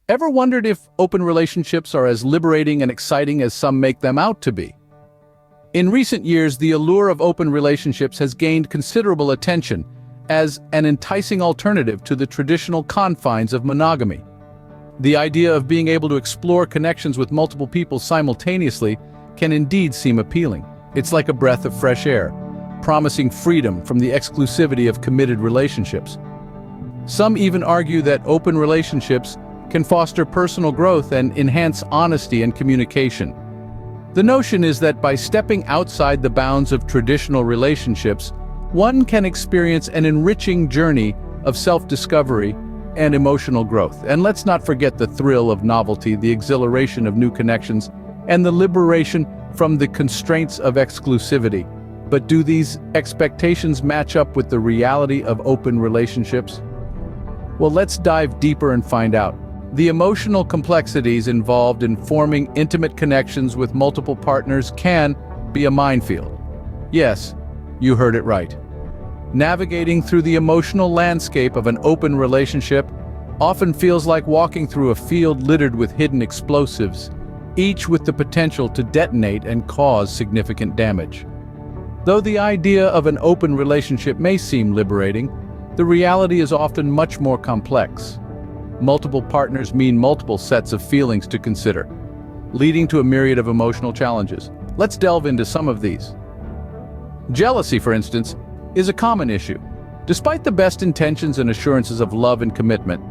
Ever wondered if open relationships are as liberating and exciting as some make them out to be? In recent years, the allure of open relationships has gained considerable attention as an enticing alternative to the traditional confines of monogamy. The idea of being able to explore connections with multiple people simultaneously can indeed seem appealing. It's like a breath of fresh air, promising freedom from the exclusivity of committed relationships. Some even argue that open relationships can foster personal growth and enhance honesty and communication. The notion is that by stepping outside the bounds of traditional relationships, one can experience an enriching journey of self-discovery and emotional growth. And let's not forget the thrill of novelty, the exhilaration of new connections, and the liberation from the constraints of exclusivity. But do these expectations match up with the reality of open relationships? Well, let's dive deeper and find out. The emotional complexities involved in forming intimate connections with multiple partners can be a minefield. Yes, you heard it right. Navigating through the emotional landscape of an open relationship often feels like walking through a field littered with hidden explosives, each with the potential to detonate and cause significant damage. Though the idea of an open relationship may seem liberating, the reality is often much more complex. Multiple partners mean multiple sets of feelings to consider, leading to a myriad of emotional challenges. Let's delve into some of these. Jealousy, for instance, is a common issue. Despite the best intentions and assurances of love and commitment,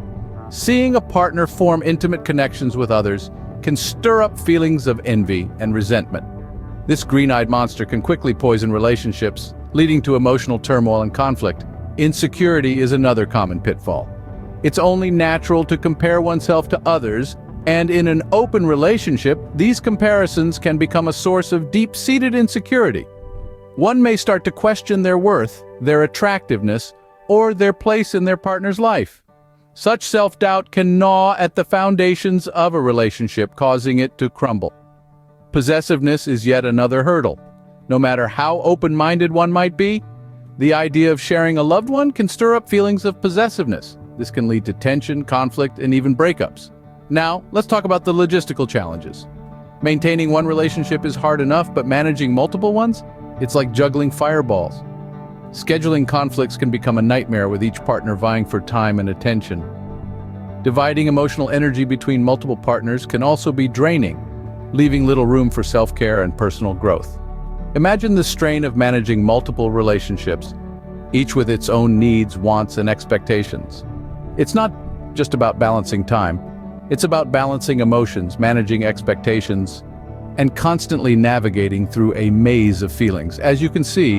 seeing a partner form intimate connections with others can stir up feelings of envy and resentment. This green-eyed monster can quickly poison relationships, leading to emotional turmoil and conflict. Insecurity is another common pitfall. It's only natural to compare oneself to others, and in an open relationship, these comparisons can become a source of deep-seated insecurity. One may start to question their worth, their attractiveness, or their place in their partner's life. Such self-doubt can gnaw at the foundations of a relationship, causing it to crumble. Possessiveness is yet another hurdle. No matter how open-minded one might be, the idea of sharing a loved one can stir up feelings of possessiveness. This can lead to tension, conflict, and even breakups. Now, let's talk about the logistical challenges. Maintaining one relationship is hard enough, but managing multiple ones? It's like juggling fireballs. Scheduling conflicts can become a nightmare with each partner vying for time and attention. Dividing emotional energy between multiple partners can also be draining, leaving little room for self-care and personal growth. Imagine the strain of managing multiple relationships, each with its own needs, wants, and expectations. It's not just about balancing time. It's about balancing emotions, managing expectations, and constantly navigating through a maze of feelings. As you can see,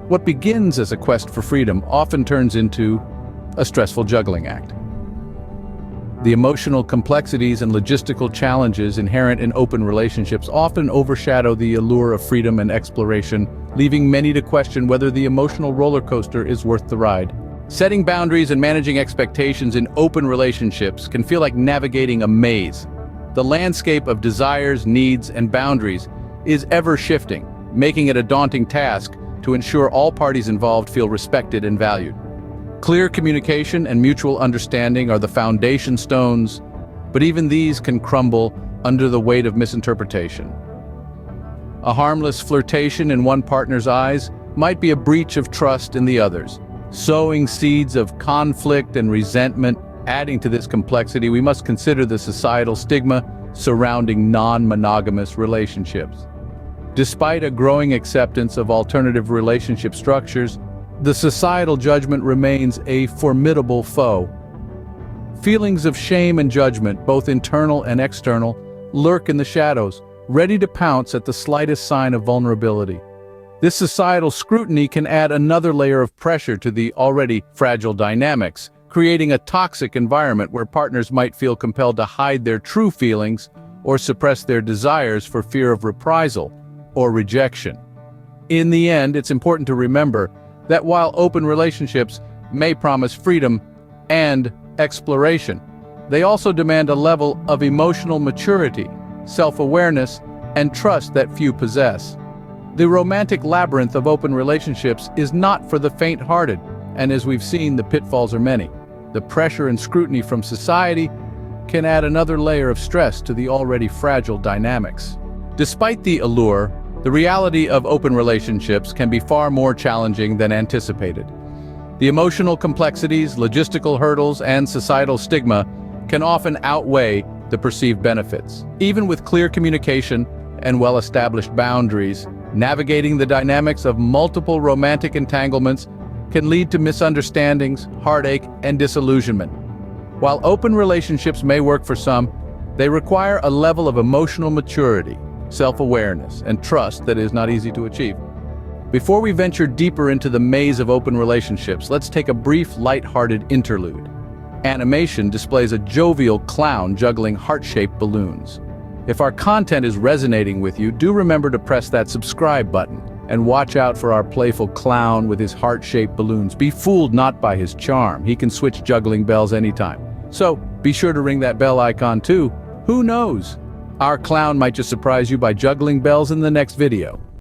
what begins as a quest for freedom often turns into a stressful juggling act. The emotional complexities and logistical challenges inherent in open relationships often overshadow the allure of freedom and exploration, leaving many to question whether the emotional roller coaster is worth the ride. Setting boundaries and managing expectations in open relationships can feel like navigating a maze. The landscape of desires, needs, and boundaries is ever-shifting, making it a daunting task to ensure all parties involved feel respected and valued. Clear communication and mutual understanding are the foundation stones, but even these can crumble under the weight of misinterpretation. A harmless flirtation in one partner's eyes might be a breach of trust in the others, sowing seeds of conflict and resentment. Adding to this complexity, we must consider the societal stigma surrounding non-monogamous relationships. Despite a growing acceptance of alternative relationship structures, the societal judgment remains a formidable foe. Feelings of shame and judgment, both internal and external, lurk in the shadows, ready to pounce at the slightest sign of vulnerability. This societal scrutiny can add another layer of pressure to the already fragile dynamics, creating a toxic environment where partners might feel compelled to hide their true feelings or suppress their desires for fear of reprisal or rejection. In the end, it's important to remember that while open relationships may promise freedom and exploration, they also demand a level of emotional maturity, self-awareness, and trust that few possess. The romantic labyrinth of open relationships is not for the faint-hearted, and as we've seen, the pitfalls are many. The pressure and scrutiny from society can add another layer of stress to the already fragile dynamics. Despite the allure, the reality of open relationships can be far more challenging than anticipated. The emotional complexities, logistical hurdles, and societal stigma can often outweigh the perceived benefits. Even with clear communication and well-established boundaries, navigating the dynamics of multiple romantic entanglements can lead to misunderstandings, heartache, and disillusionment. While open relationships may work for some, they require a level of emotional maturity, self-awareness, and trust that is not easy to achieve. Before we venture deeper into the maze of open relationships, let's take a brief, light-hearted interlude. Animation displays a jovial clown juggling heart-shaped balloons. If our content is resonating with you, do remember to press that subscribe button and watch out for our playful clown with his heart-shaped balloons. Be fooled not by his charm. He can switch juggling bells anytime. So be sure to ring that bell icon too. Who knows? Our clown might just surprise you by juggling bells in the next video.